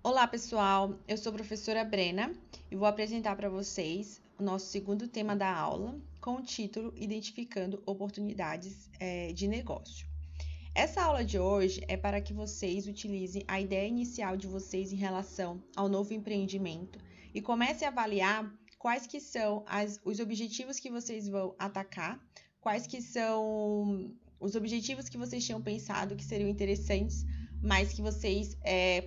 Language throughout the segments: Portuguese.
Olá, pessoal! Eu sou a professora Brena e vou apresentar para vocês o nosso segundo tema da aula, com o título Identificando Oportunidades de Negócio. Essa aula de hoje é para que vocês utilizem a ideia inicial de vocês em relação ao novo empreendimento e comecem a avaliar quais que são os objetivos que vocês vão atacar, quais que são os objetivos que vocês tinham pensado que seriam interessantes, mas que vocês,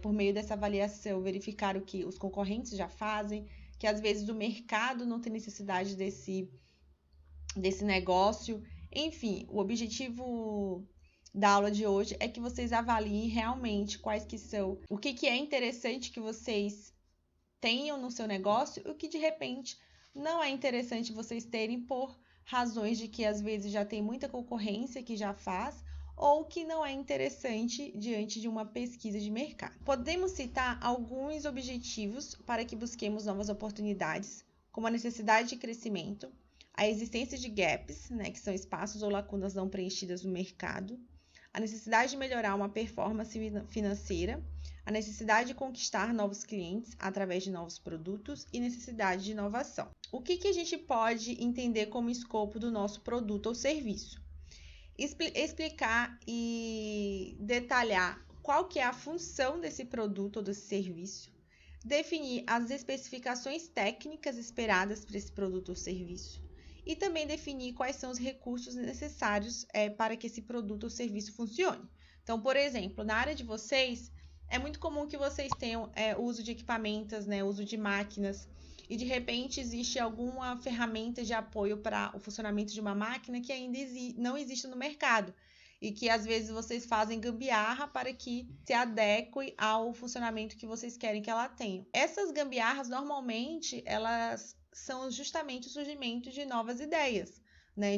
por meio dessa avaliação, verificaram que os concorrentes já fazem, que às vezes o mercado não tem necessidade desse negócio. Enfim, o objetivo da aula de hoje é que vocês avaliem realmente quais que são, o que é interessante que vocês tenham no seu negócio e o que de repente não é interessante vocês terem por razões de que às vezes já tem muita concorrência que já faz ou que não é interessante diante de uma pesquisa de mercado. Podemos citar alguns objetivos para que busquemos novas oportunidades, como a necessidade de crescimento, a existência de gaps, que são espaços ou lacunas não preenchidas no mercado, a necessidade de melhorar uma performance financeira, a necessidade de conquistar novos clientes através de novos produtos e necessidade de inovação. O que a gente pode entender como escopo do nosso produto ou serviço? Explicar e detalhar qual que é a função desse produto ou desse serviço, definir as especificações técnicas esperadas para esse produto ou serviço e também definir quais são os recursos necessários para que esse produto ou serviço funcione. Então, por exemplo, na área de vocês, é muito comum que vocês tenham uso de equipamentos, uso de máquinas, e de repente existe alguma ferramenta de apoio para o funcionamento de uma máquina que ainda não existe no mercado e que às vezes vocês fazem gambiarra para que se adeque ao funcionamento que vocês querem que ela tenha. Essas gambiarras normalmente elas são justamente o surgimento de novas ideias,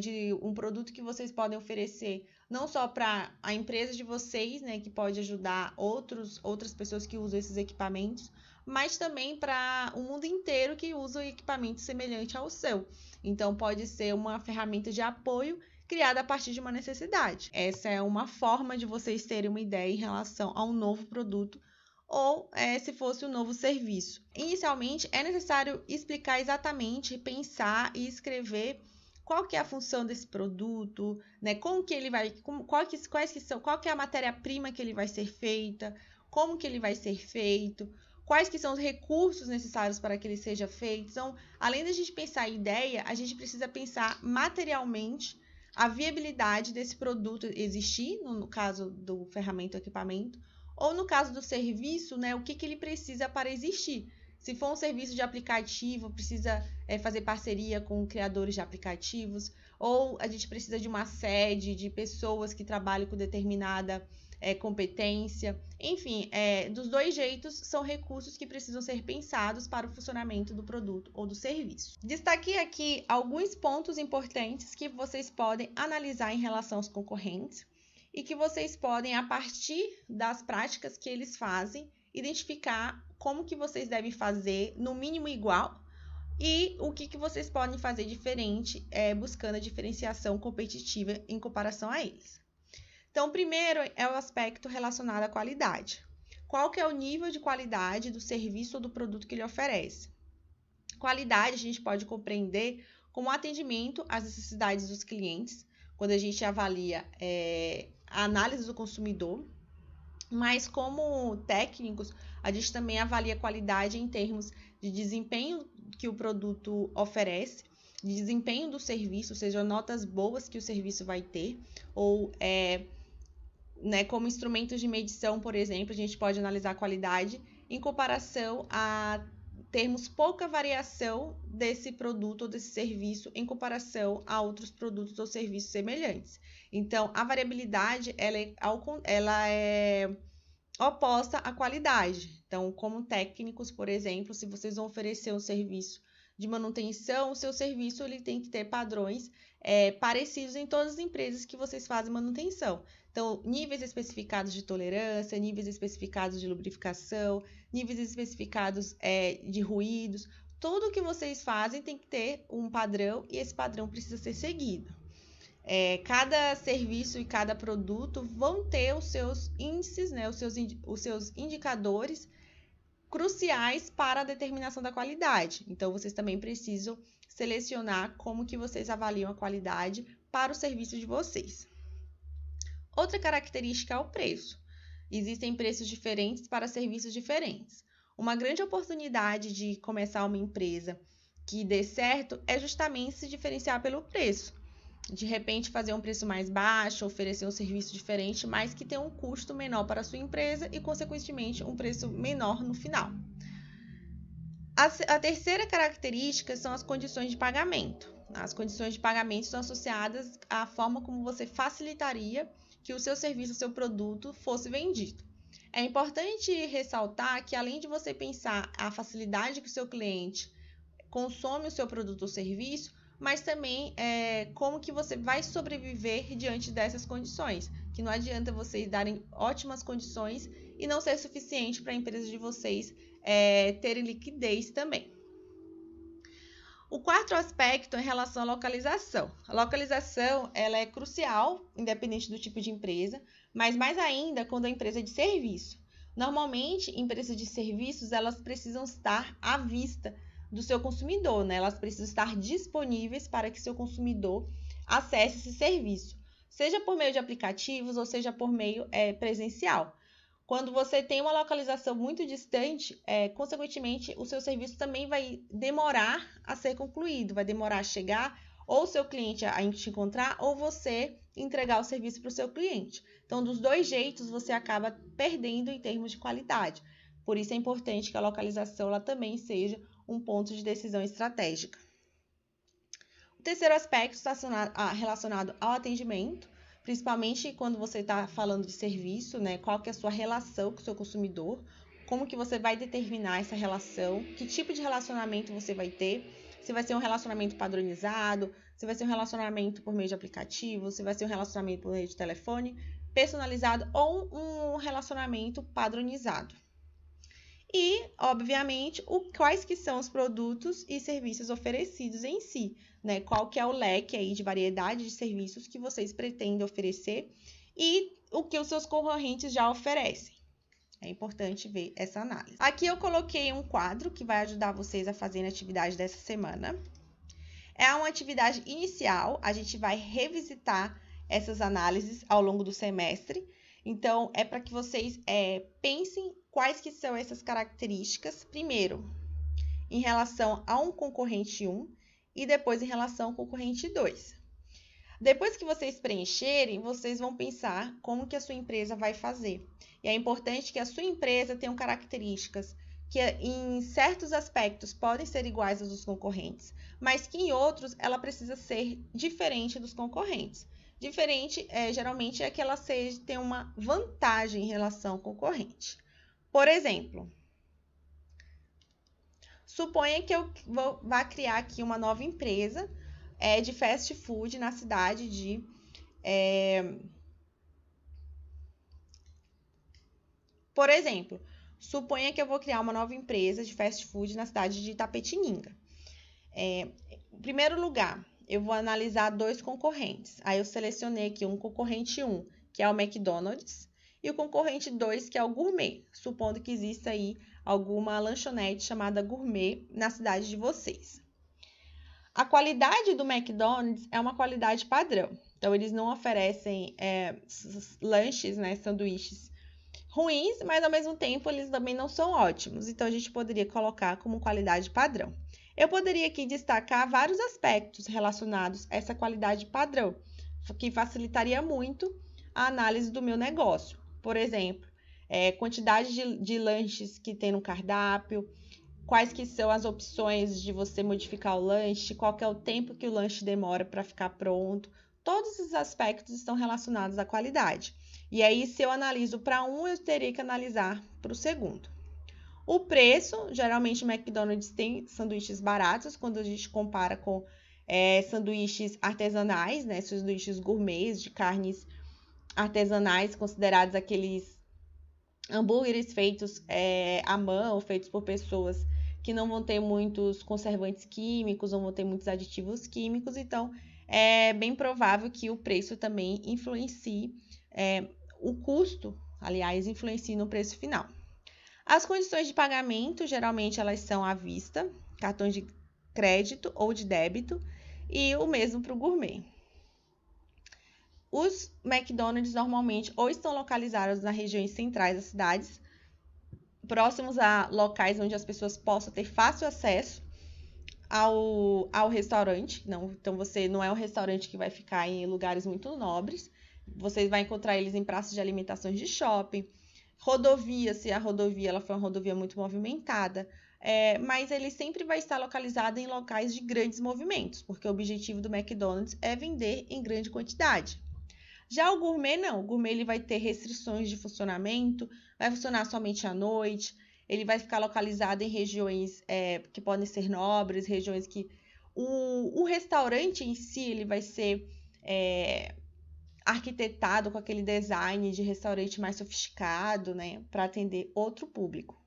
de um produto que vocês podem oferecer não só para a empresa de vocês, que pode ajudar outras pessoas que usam esses equipamentos, mas também para o mundo inteiro que usa um equipamento semelhante ao seu. Então, pode ser uma ferramenta de apoio criada a partir de uma necessidade. Essa é uma forma de vocês terem uma ideia em relação a um novo produto ou se fosse um novo serviço. Inicialmente, é necessário explicar exatamente, pensar e escrever qual que é a função desse produto, como que ele vai, qual que é a matéria-prima que ele vai ser feita, como que ele vai ser feito, quais que são os recursos necessários para que ele seja feito. Então, além da gente pensar a ideia, a gente precisa pensar materialmente a viabilidade desse produto existir, no caso do ferramenta ou equipamento, ou no caso do serviço, o que ele precisa para existir. Se for um serviço de aplicativo, precisa fazer parceria com criadores de aplicativos, ou a gente precisa de uma sede de pessoas que trabalham com determinada competência. Enfim, dos dois jeitos, são recursos que precisam ser pensados para o funcionamento do produto ou do serviço. Destaquei aqui alguns pontos importantes que vocês podem analisar em relação aos concorrentes e que vocês podem, a partir das práticas que eles fazem, identificar como que vocês devem fazer no mínimo igual e o que vocês podem fazer diferente, buscando a diferenciação competitiva em comparação a eles. Então, primeiro é o aspecto relacionado à qualidade. Qual que é o nível de qualidade do serviço ou do produto que ele oferece? Qualidade a gente pode compreender como atendimento às necessidades dos clientes, quando a gente avalia a análise do consumidor, mas como técnicos, a gente também avalia a qualidade em termos de desempenho que o produto oferece, de desempenho do serviço, ou seja, notas boas que o serviço vai ter, ou como instrumentos de medição, por exemplo, a gente pode analisar a qualidade em comparação a termos pouca variação desse produto ou desse serviço em comparação a outros produtos ou serviços semelhantes. Então, a variabilidade ela é oposta à qualidade. Então, como técnicos, por exemplo, se vocês vão oferecer um serviço de manutenção, o seu serviço ele tem que ter padrões parecidos em todas as empresas que vocês fazem manutenção. Então, níveis especificados de tolerância, níveis especificados de lubrificação, níveis especificados de ruídos, tudo que vocês fazem tem que ter um padrão e esse padrão precisa ser seguido. Cada serviço e cada produto vão ter os seus índices, os seus indicadores cruciais para a determinação da qualidade. Então, vocês também precisam selecionar como que vocês avaliam a qualidade para o serviço de vocês. Outra característica é o preço. Existem preços diferentes para serviços diferentes. Uma grande oportunidade de começar uma empresa que dê certo é justamente se diferenciar pelo preço. De repente, fazer um preço mais baixo, oferecer um serviço diferente, mas que tenha um custo menor para a sua empresa e, consequentemente, um preço menor no final. A terceira característica são as condições de pagamento. As condições de pagamento estão associadas à forma como você facilitaria que o seu serviço, o seu produto fosse vendido. É importante ressaltar que, além de você pensar a facilidade que o seu cliente consome o seu produto ou serviço, mas também como que você vai sobreviver diante dessas condições. Que não adianta vocês darem ótimas condições e não ser suficiente para a empresa de vocês terem liquidez também. O quarto aspecto é em relação à localização. A localização ela é crucial, independente do tipo de empresa, mas mais ainda quando a empresa é de serviço. Normalmente, empresas de serviços elas precisam estar à vista do seu consumidor, né? Elas precisam estar disponíveis para que seu consumidor acesse esse serviço, seja por meio de aplicativos ou seja por meio presencial. Quando você tem uma localização muito distante, consequentemente, o seu serviço também vai demorar a ser concluído, vai demorar a chegar, ou o seu cliente a te encontrar, ou você entregar o serviço para o seu cliente. Então, dos dois jeitos, você acaba perdendo em termos de qualidade. Por isso é importante que a localização ela também seja um ponto de decisão estratégica. O terceiro aspecto está relacionado ao atendimento, principalmente quando você está falando de serviço, né? Qual que é a sua relação com o seu consumidor, como que você vai determinar essa relação, que tipo de relacionamento você vai ter, se vai ser um relacionamento padronizado, se vai ser um relacionamento por meio de aplicativo, se vai ser um relacionamento por meio de telefone, personalizado ou um relacionamento padronizado. E, obviamente, quais que são os produtos e serviços oferecidos em si, né? Qual que é o leque aí de variedade de serviços que vocês pretendem oferecer e o que os seus concorrentes já oferecem. É importante ver essa análise. Aqui eu coloquei um quadro que vai ajudar vocês a fazerem a atividade dessa semana. É uma atividade inicial, a gente vai revisitar essas análises ao longo do semestre. Então, é para que vocês pensem quais que são essas características, primeiro, em relação a um concorrente 1 e depois em relação ao concorrente 2. Depois que vocês preencherem, vocês vão pensar como que a sua empresa vai fazer. E é importante que a sua empresa tenha características que em certos aspectos podem ser iguais aos dos concorrentes, mas que em outros ela precisa ser diferente dos concorrentes. Diferente, geralmente, é que ela tenha uma vantagem em relação ao concorrente. Por exemplo, suponha que eu vá criar aqui uma nova empresa de fast food na cidade de... Por exemplo, suponha que eu vou criar uma nova empresa de fast food na cidade de Itapetininga. Em primeiro lugar, eu vou analisar dois concorrentes. Aí eu selecionei aqui um concorrente 1, que é o McDonald's, e o concorrente 2, que é o Gourmet, supondo que exista aí alguma lanchonete chamada Gourmet na cidade de vocês. A qualidade do McDonald's é uma qualidade padrão. Então, eles não oferecem lanches, né, sanduíches ruins, mas ao mesmo tempo eles também não são ótimos. Então, a gente poderia colocar como qualidade padrão. Eu poderia aqui destacar vários aspectos relacionados a essa qualidade padrão, que facilitaria muito a análise do meu negócio. Por exemplo, quantidade de lanches que tem no cardápio, quais que são as opções de você modificar o lanche, qual que é o tempo que o lanche demora para ficar pronto. Todos esses aspectos estão relacionados à qualidade. E aí, se eu analiso para um, eu teria que analisar para o segundo. O preço, geralmente o McDonald's tem sanduíches baratos quando a gente compara com sanduíches artesanais, né? Sanduíches gourmets de carnes artesanais, considerados aqueles hambúrgueres feitos à mão, feitos por pessoas que não vão ter muitos conservantes químicos, não vão ter muitos aditivos químicos, então é bem provável que o preço também influencie, o custo, aliás, influencie no preço final. As condições de pagamento, geralmente elas são à vista, cartões de crédito ou de débito, e o mesmo para o gourmet. Os McDonald's normalmente ou estão localizados nas regiões centrais das cidades, próximos a locais onde as pessoas possam ter fácil acesso ao restaurante. Não, então, você não é um restaurante que vai ficar em lugares muito nobres. Você vai encontrar eles em praças de alimentações de shopping, rodovia, se a rodovia ela for uma rodovia muito movimentada. Mas ele sempre vai estar localizado em locais de grandes movimentos, porque o objetivo do McDonald's é vender em grande quantidade. Já o gourmet, não. O gourmet ele vai ter restrições de funcionamento, vai funcionar somente à noite, ele vai ficar localizado em regiões que podem ser nobres, regiões que o restaurante em si ele vai ser arquitetado com aquele design de restaurante mais sofisticado, né, para atender outro público.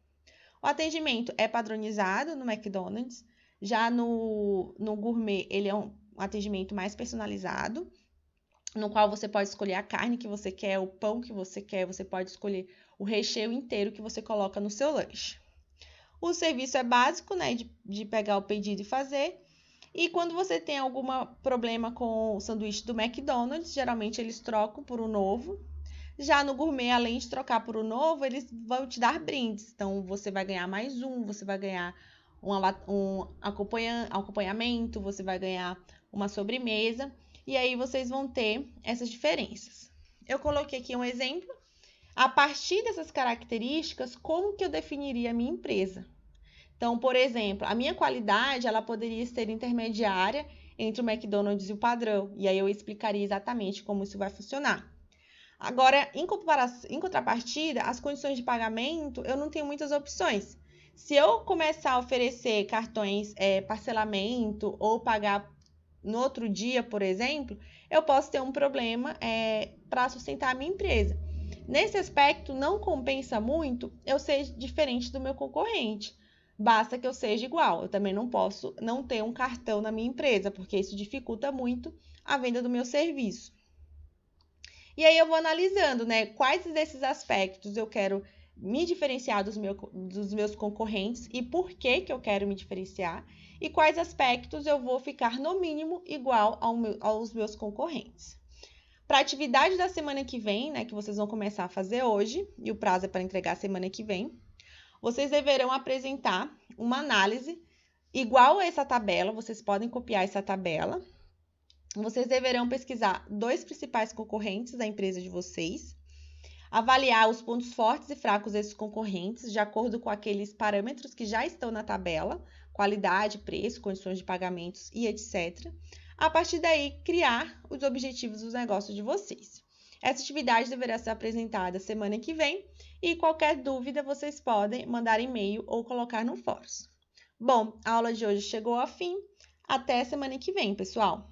O atendimento é padronizado no McDonald's, já no gourmet ele é um atendimento mais personalizado, no qual você pode escolher a carne que você quer, o pão que você quer, você pode escolher o recheio inteiro que você coloca no seu lanche. O serviço é básico, né, de pegar o pedido e fazer. E quando você tem algum problema com o sanduíche do McDonald's, geralmente eles trocam por um novo. Já no gourmet, além de trocar por um novo, eles vão te dar brindes. Então, você vai ganhar mais um, você vai ganhar um acompanhamento, você vai ganhar uma sobremesa. E aí, vocês vão ter essas diferenças. Eu coloquei aqui um exemplo. A partir dessas características, como que eu definiria a minha empresa? Então, por exemplo, a minha qualidade, ela poderia ser intermediária entre o McDonald's e o padrão. E aí, eu explicaria exatamente como isso vai funcionar. Agora, em contrapartida, as condições de pagamento, eu não tenho muitas opções. Se eu começar a oferecer cartões parcelamento ou pagar no outro dia, por exemplo, eu posso ter um problema para sustentar a minha empresa. Nesse aspecto, não compensa muito eu ser diferente do meu concorrente. Basta que eu seja igual. Eu também não posso não ter um cartão na minha empresa, porque isso dificulta muito a venda do meu serviço. E aí eu vou analisando, né, quais desses aspectos eu quero me diferenciar dos meus concorrentes e por que eu quero me diferenciar, e quais aspectos eu vou ficar, no mínimo, igual aos meus concorrentes. Para a atividade da semana que vem, né, que vocês vão começar a fazer hoje, e o prazo é para entregar semana que vem, vocês deverão apresentar uma análise igual a essa tabela, vocês podem copiar essa tabela. Vocês deverão pesquisar 2 principais concorrentes da empresa de vocês, avaliar os pontos fortes e fracos desses concorrentes de acordo com aqueles parâmetros que já estão na tabela, qualidade, preço, condições de pagamentos e etc. A partir daí, criar os objetivos dos negócios de vocês. Essa atividade deverá ser apresentada semana que vem e qualquer dúvida vocês podem mandar e-mail ou colocar no fórum. Bom, a aula de hoje chegou ao fim. Até semana que vem, pessoal!